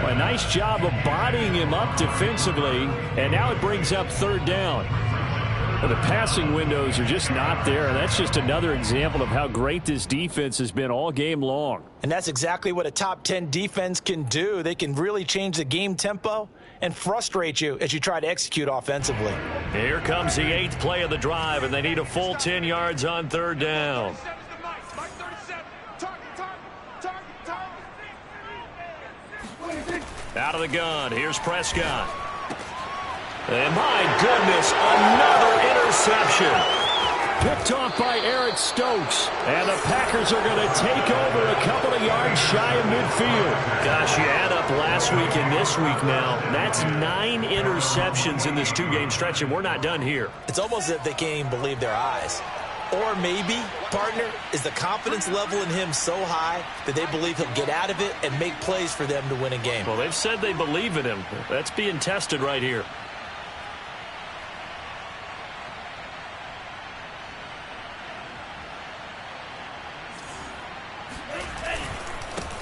A nice job of bodying him up defensively, and now it brings up third down. Well, the passing windows are just not there, and that's just another example of how great this defense has been all game long. And that's exactly what a top 10 defense can do. They can really change the game tempo and frustrate you as you try to execute offensively. Here comes the 8th play of the drive, and they need a full 10 yards on third down. Out of the gun, here's Prescott. And my goodness, another interception. Picked off by Eric Stokes. And the Packers are going to take over a couple of yards shy of midfield. Gosh, you add up last week and this week now. That's 9 interceptions in this 2-game stretch, and we're not done here. It's almost as if they can't even believe their eyes. Or maybe, partner, is the confidence level in him so high that they believe he'll get out of it and make plays for them to win a game. Well, they've said they believe in him. That's being tested right here.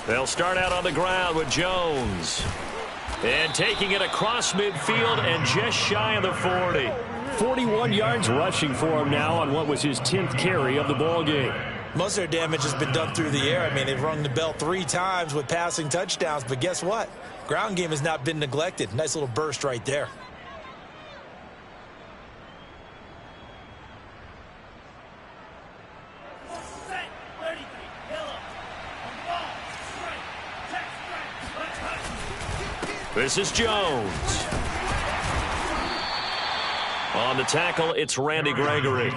They'll start out on the ground with Jones. And taking it across midfield and just shy of the 40. 41 yards rushing for him now on what was his 10th carry of the ball game. Most of their damage has been done through the air. I mean, they've rung the bell 3 times with passing touchdowns, but guess what? Ground game has not been neglected. Nice little burst right there. This is Jones. On the tackle, it's Randy Gregory.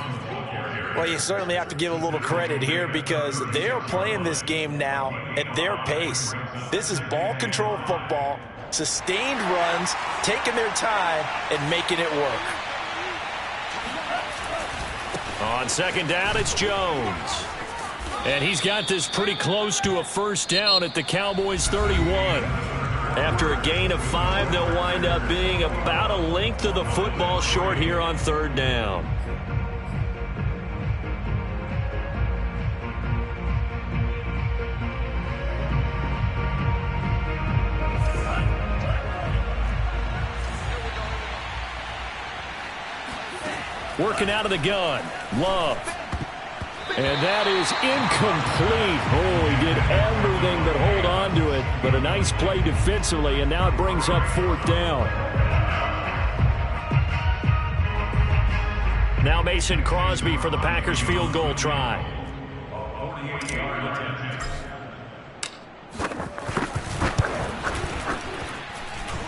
Well, you certainly have to give a little credit here because they're playing this game now at their pace. This is ball control football, sustained runs, taking their time, and making it work. On second down, it's Jones. And he's got this pretty close to a first down at the Cowboys' 31. After a gain of 5, they'll wind up being about a length of the football short here on third down. Working out of the gun, Love. And that is incomplete. Oh, he did everything but hold on to it. But a nice play defensively, and now it brings up fourth down. Now Mason Crosby for the Packers field goal try.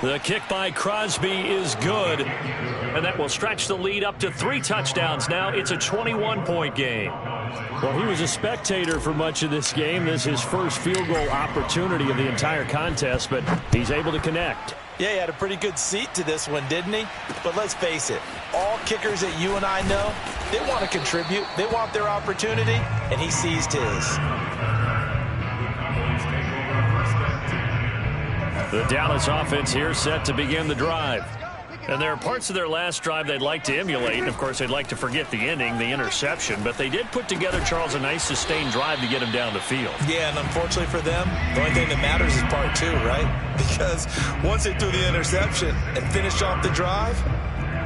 The kick by Crosby is good. And that will stretch the lead up to 3 touchdowns. Now it's a 21-point game. Well, he was a spectator for much of this game. This is his first field goal opportunity of the entire contest, but he's able to connect. Yeah, he had a pretty good seat to this one, didn't he? But let's face it, all kickers that you and I know, they want to contribute. They want their opportunity, and he seized his. The Dallas offense here set to begin the drive. And there are parts of their last drive they'd like to emulate. And, of course, they'd like to forget the ending, the interception. But they did put together, Charles, a nice sustained drive to get him down the field. Yeah, and unfortunately for them, the only thing that matters is part 2, right? Because once they threw the interception and finished off the drive,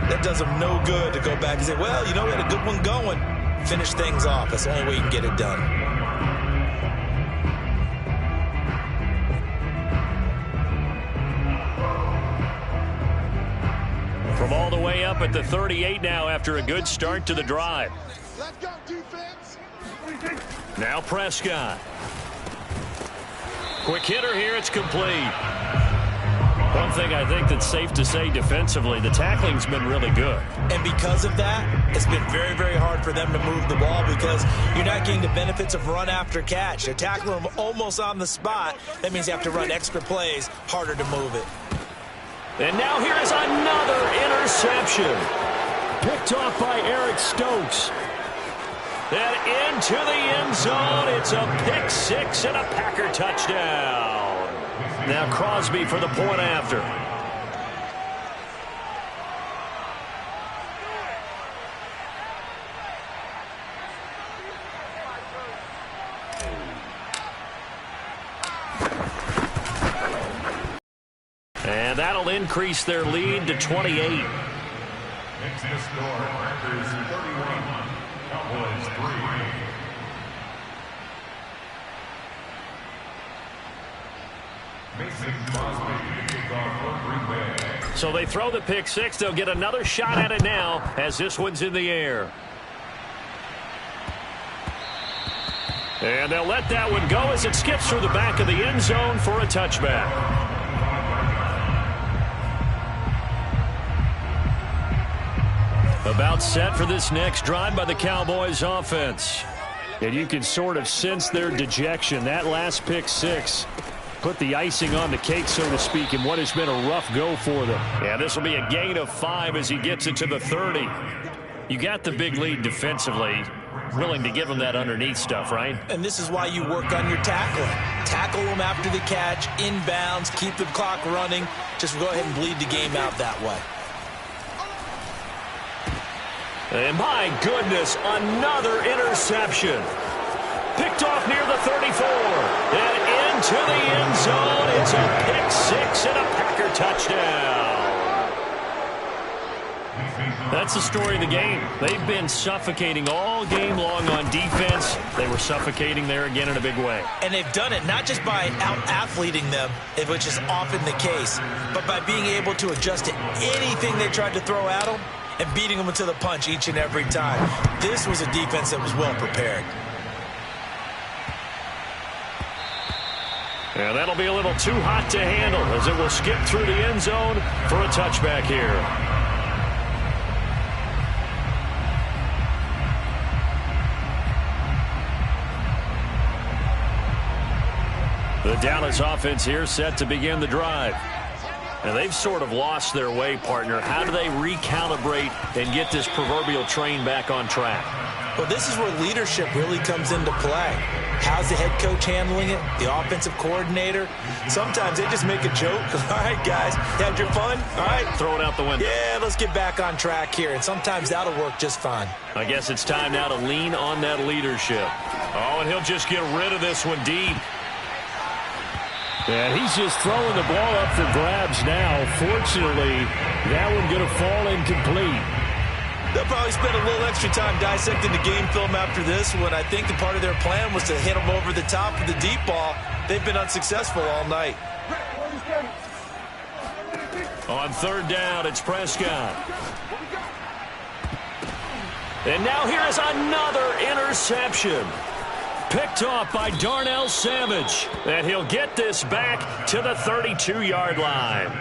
that does them no good to go back and say, well, you know, we had a good one going. Finish things off. That's the only way you can get it done. From all the way up at the 38 now after a good start to the drive. Let's go, defense. Now Prescott. Quick hitter here, it's complete. One thing I think that's safe to say defensively, the tackling's been really good. And because of that, it's been very, very hard for them to move the ball because you're not getting the benefits of run after catch. They're tackling them almost on the spot. That means you have to run extra plays, harder to move it. And now here is another interception. Picked off by Eric Stokes. And into the end zone. It's a pick 6 and a Packer touchdown. Now Crosby for the point after. And that'll increase their lead to 28. Makes the score Packers 31, Cowboys 3. Mason Crosby kicks off for Green Bay. So they throw the pick six. They'll get another shot at it now as this one's in the air. And they'll let that one go as it skips through the back of the end zone for a touchback. About set for this next drive by the Cowboys offense. And you can sort of sense their dejection. That last pick six put the icing on the cake, so to speak, in what has been a rough go for them. Yeah, this will be a gain of 5 as he gets it to the 30. You got the big lead defensively. Willing to give them that underneath stuff, right? And this is why you work on your tackling. Tackle them after the catch, inbounds, keep the clock running. Just go ahead and bleed the game out that way. And my goodness, another interception. Picked off near the 34. And into the end zone. It's a pick six and a Packer touchdown. That's the story of the game. They've been suffocating all game long on defense. They were suffocating there again in a big way. And they've done it not just by out-athleting them, which is often the case, but by being able to adjust to anything they tried to throw at them and beating them to the punch each and every time. This was a defense that was well prepared. And that'll be a little too hot to handle as it will skip through the end zone for a touchback here. The Dallas offense here set to begin the drive. And they've sort of lost their way, partner. How do they recalibrate and get this proverbial train back on track? Well, this is where leadership really comes into play. How's the head coach handling it? The offensive coordinator? Sometimes they just make a joke. All right, guys, you had your fun? All right. Throw it out the window. Yeah, let's get back on track here. And sometimes that'll work just fine. I guess it's time now to lean on that leadership. Oh, and he'll just get rid of this one deep. And he's just throwing the ball up for grabs now. Fortunately, that one going to fall incomplete. They'll probably spend a little extra time dissecting the game film after this one. I think the part of their plan was to hit them over the top of the deep ball. They've been unsuccessful all night. On third down, it's Prescott. And now here is another interception. Picked off by Darnell Savage. And he'll get this back to the 32-yard line.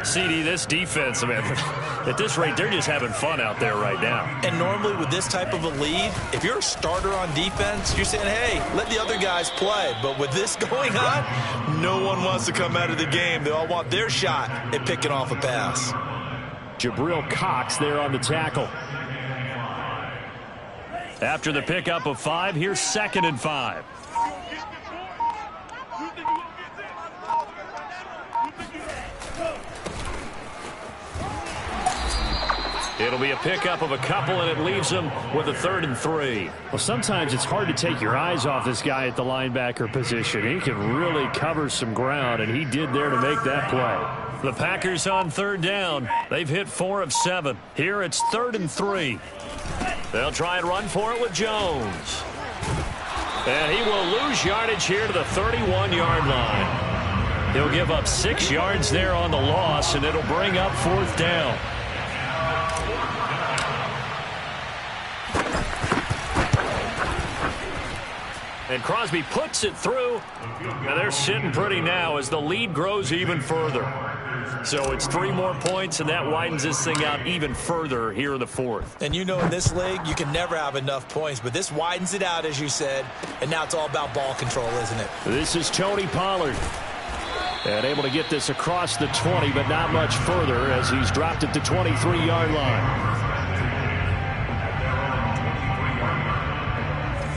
CD, this defense, man, at this rate, they're just having fun out there right now. And normally with this type of a lead, if you're a starter on defense, you're saying, hey, let the other guys play. But with this going on, no one wants to come out of the game. They all want their shot at picking off a pass. Jabril Cox there on the tackle. After the pickup of 5, here's 2nd and 5. It'll be a pickup of a couple, and it leaves them with a 3rd and 3. Well, sometimes it's hard to take your eyes off this guy at the linebacker position. He can really cover some ground, and he did there to make that play. The Packers on 3rd down. They've hit 4 of 7. Here it's 3rd and 3. They'll try and run for it with Jones. And he will lose yardage here to the 31-yard line. He'll give up 6 yards there on the loss, and it'll bring up 4th down. And Crosby puts it through. And they're sitting pretty now as the lead grows even further. So it's 3 more points, and that widens this thing out even further here in the 4th. And you know in this league, you can never have enough points, but this widens it out, as you said, and now it's all about ball control, isn't it? This is Tony Pollard. And able to get this across the 20, but not much further as he's dropped it to 23-yard line.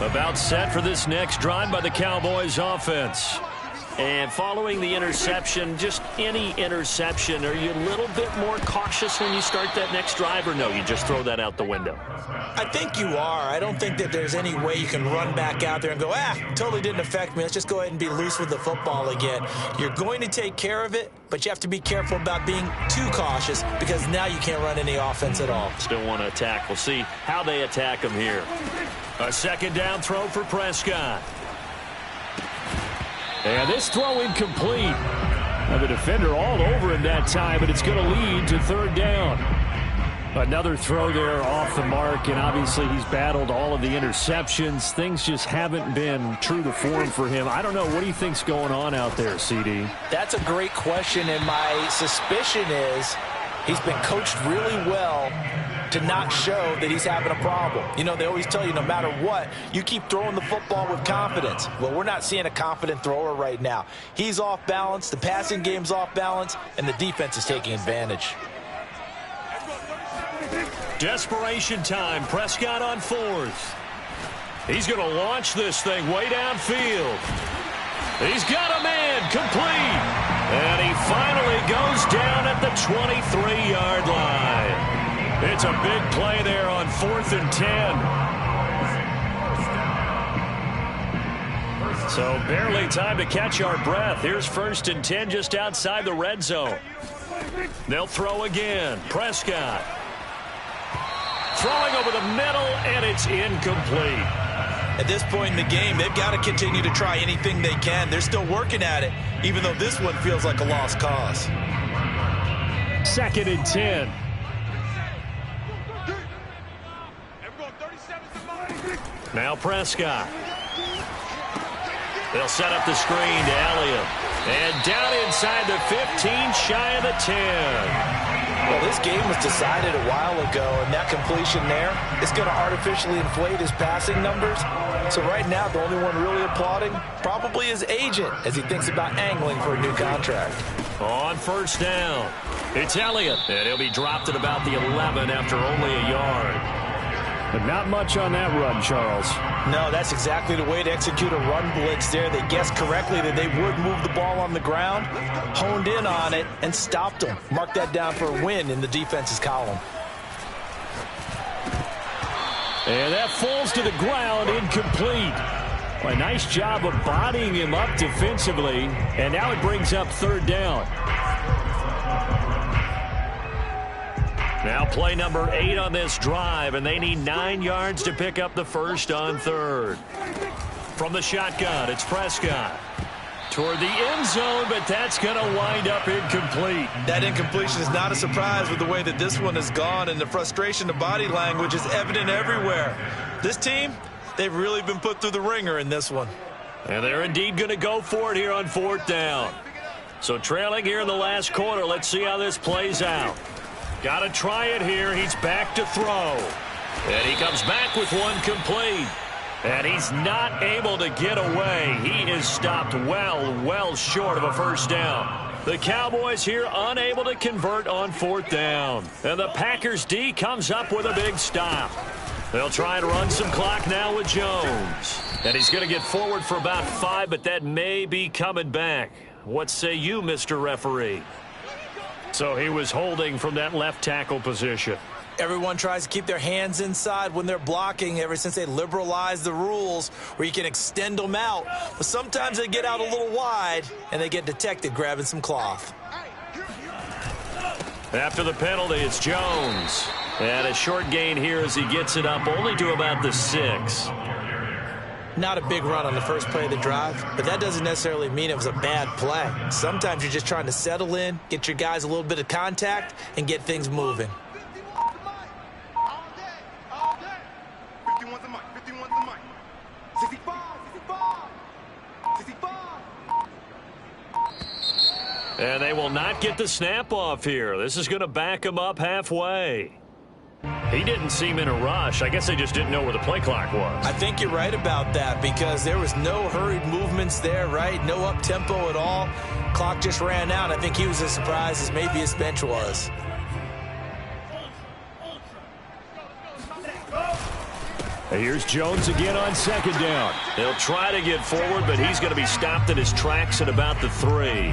About set for this next drive by the Cowboys offense. And following the interception, just any interception, are you a little bit more cautious when you start that next drive, or no, you just throw that out the window? I think you are. I don't think that there's any way you can run back out there and go, totally didn't affect me. Let's just go ahead and be loose with the football again. You're going to take care of it, but you have to be careful about being too cautious because now you can't run any offense at all. Still want to attack. We'll see how they attack him here. A second down throw for Prescott. And this throw incomplete. Now the defender all over him that time, but it's going to lead to third down. Another throw there off the mark, and obviously he's battled all of the interceptions. Things just haven't been true to form for him. I don't know. What do you think's going on out there, CD? That's a great question, and my suspicion is he's been coached really well to not show that he's having a problem. You know, they always tell you no matter what, you keep throwing the football with confidence. Well, we're not seeing a confident thrower right now. He's off balance, the passing game's off balance, and the defense is taking advantage. Desperation time. Prescott on fourth. He's going to launch this thing way downfield. He's got a man complete. And he finally goes down at the 23-yard line. It's a big play there on 4th and 10. So barely time to catch our breath. Here's 1st and 10 just outside the red zone. They'll throw again. Prescott. Throwing over the middle, and it's incomplete. At this point in the game, they've got to continue to try anything they can. They're still working at it, even though this one feels like a lost cause. 2nd and 10. Now Prescott. They'll set up the screen to Elliott. And down inside the 15, shy of the 10. Well, this game was decided a while ago, and that completion there is going to artificially inflate his passing numbers. So right now, the only one really applauding probably his agent as he thinks about angling for a new contract. On 1st down, it's Elliott. And he'll be dropped at about the 11 after only a yard. But not much on that run, Charles. No, that's exactly the way to execute a run blitz there. They guessed correctly that they would move the ball on the ground, honed in on it, and stopped them. Mark that down for a win in the defense's column. And that falls to the ground, incomplete. A nice job of bodying him up defensively, and now it brings up 3rd down. Now play number 8 on this drive, and they need 9 yards to pick up the first on 3rd. From the shotgun, it's Prescott. Toward the end zone, but that's going to wind up incomplete. That incompletion is not a surprise with the way that this one has gone, and the frustration, the body language is evident everywhere. This team, they've really been put through the ringer in this one. And they're indeed going to go for it here on 4th down. So trailing here in the last quarter, let's see how this plays out. Got to try it here. He's back to throw. And he comes back with one complete. And he's not able to get away. He is stopped well short of a first down. The Cowboys here unable to convert on 4th down. And the Packers D comes up with a big stop. They'll try and run some clock now with Jones. And he's going to get forward for about 5, but that may be coming back. What say you, Mr. Referee? So he was holding from that left tackle position. Everyone tries to keep their hands inside when they're blocking ever since they liberalized the rules where you can extend them out. But sometimes they get out a little wide and they get detected grabbing some cloth. After the penalty, it's Jones. And a short gain here as he gets it up only to about the 6. Not a big run on the first play of the drive, but that doesn't necessarily mean it was a bad play. Sometimes you're just trying to settle in, get your guys a little bit of contact, and get things moving. And they will not get the snap off here. This is going to back him up halfway. He didn't seem in a rush. I guess they just didn't know where the play clock was. I think you're right about that because there was no hurried movements there, right? No up-tempo at all. Clock just ran out. I think he was as surprised as maybe his bench was. Here's Jones again on second down. They'll try to get forward, but he's going to be stopped in his tracks at about the 3.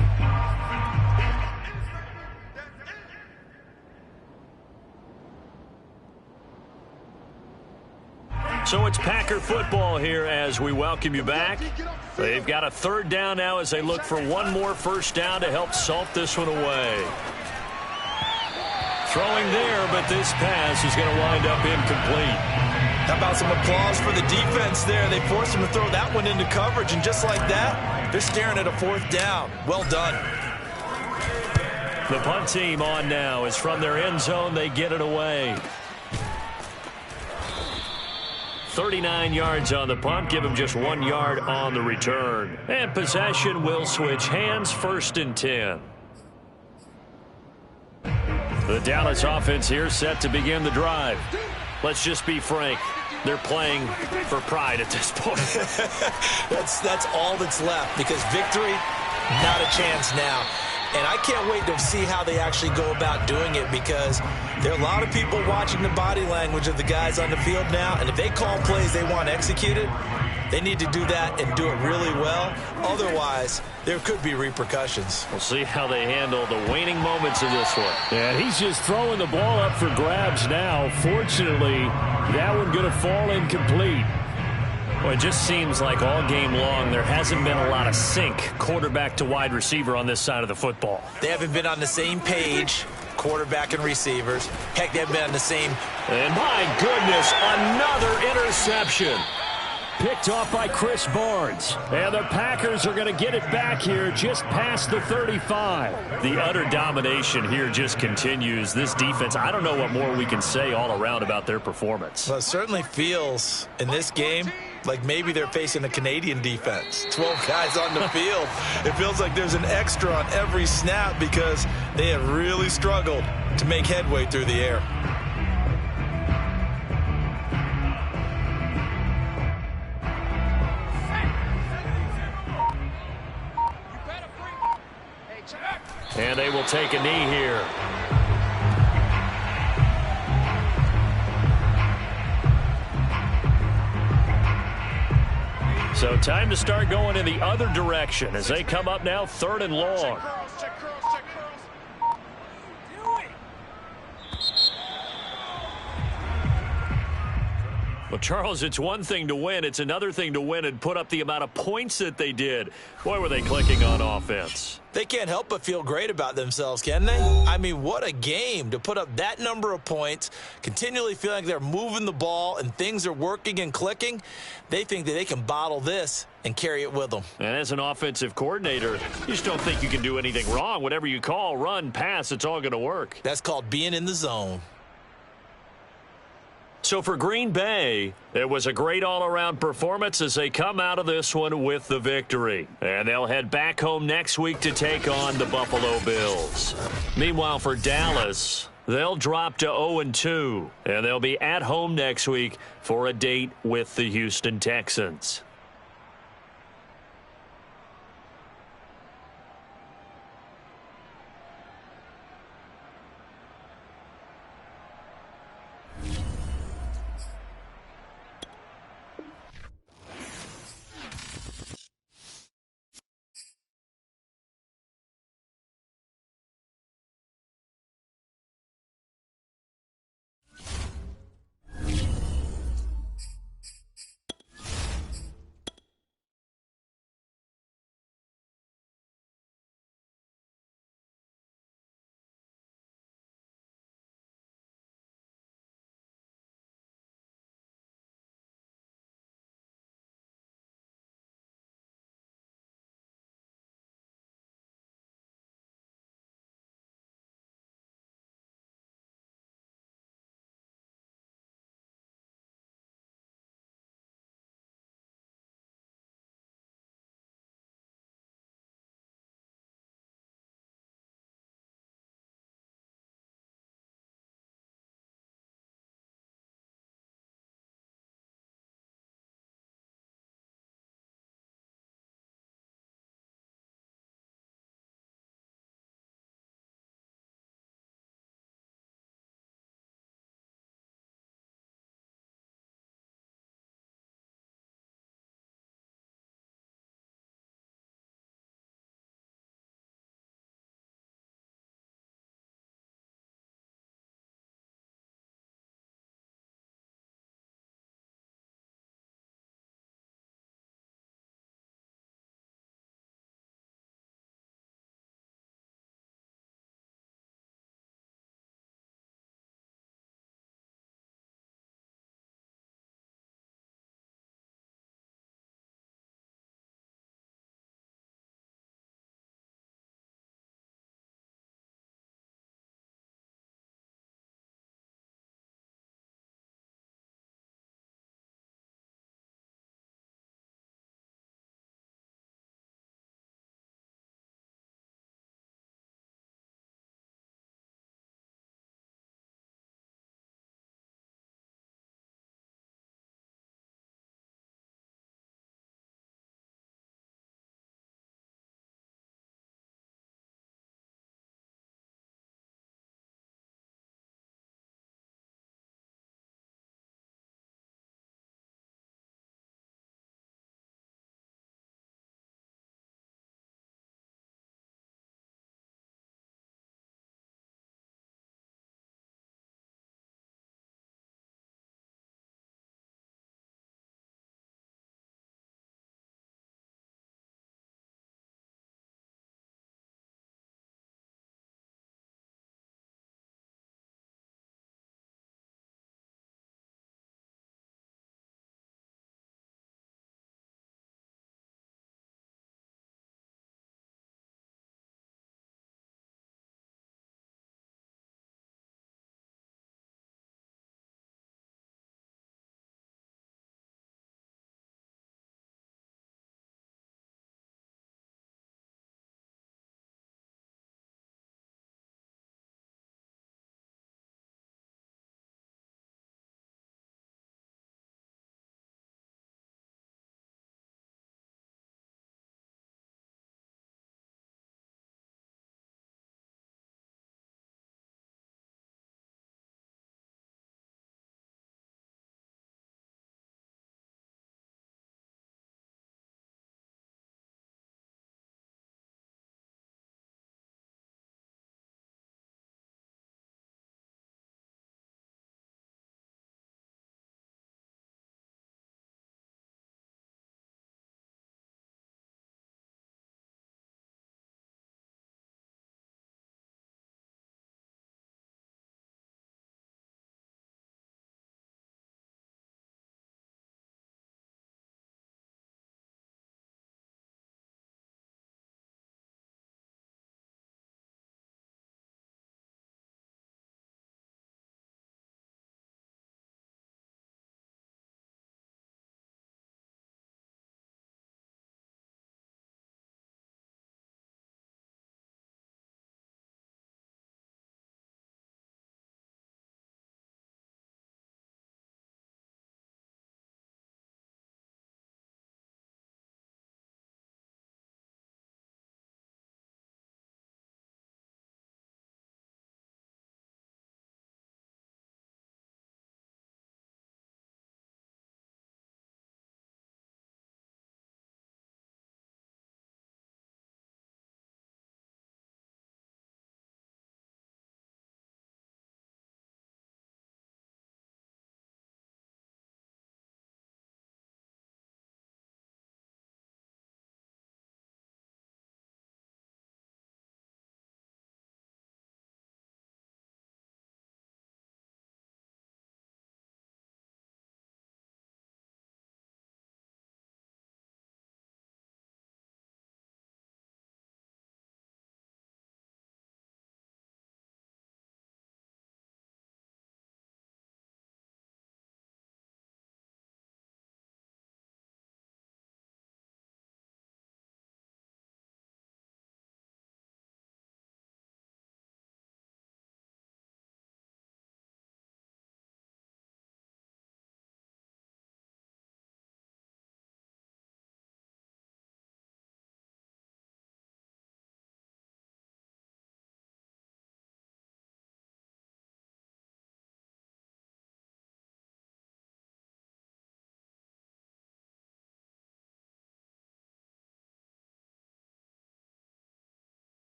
So it's Packer football here as we welcome you back. They've got a 3rd down now as they look for one more first down to help salt this one away. Throwing there, but this pass is going to wind up incomplete. How about some applause for the defense there? They forced him to throw that one into coverage, and just like that, they're staring at a 4th down. Well done. The punt team on now is from their end zone. They get it away. 39 yards on the punt. Give him just 1 yard on the return. And possession will switch hands, 1st and 10. The Dallas offense here set to begin the drive. Let's just be frank. They're playing for pride at this point. That's all that's left, because victory, not a chance now. And I can't wait to see how they actually go about doing it, because there are a lot of people watching the body language of the guys on the field now, and if they call plays they want executed, they need to do that and do it really well. Otherwise, there could be repercussions. We'll see how they handle the waning moments of this one. And he's just throwing the ball up for grabs now. Fortunately, that one going to fall incomplete. Well, it just seems like all game long there hasn't been a lot of sync quarterback to wide receiver on this side of the football. They haven't been on the same page, quarterback and receivers. Heck, they haven't been on the same. And my goodness, another interception. Picked off by Chris Barnes. And the Packers are going to get it back here just past the 35. The utter domination here just continues. This defense, I don't know what more we can say all around about their performance. Well, it certainly feels in this game like maybe they're facing a Canadian defense. 12 guys on the field. It feels like there's an extra on every snap because they have really struggled to make headway through the air. And they will take a knee here. So time to start going in the other direction as they come up now 3rd and long. Well, Charles, it's one thing to win. It's another thing to win and put up the amount of points that they did. Boy, were they clicking on offense. They can't help but feel great about themselves, can they? I mean, what a game to put up that number of points, continually feeling like they're moving the ball and things are working and clicking. They think that they can bottle this and carry it with them. And as an offensive coordinator, you just don't think you can do anything wrong. Whatever you call, run, pass, it's all going to work. That's called being in the zone. So for Green Bay, it was a great all-around performance as they come out of this one with the victory. And they'll head back home next week to take on the Buffalo Bills. Meanwhile, for Dallas, they'll drop to 0-2, and they'll be at home next week for a date with the Houston Texans.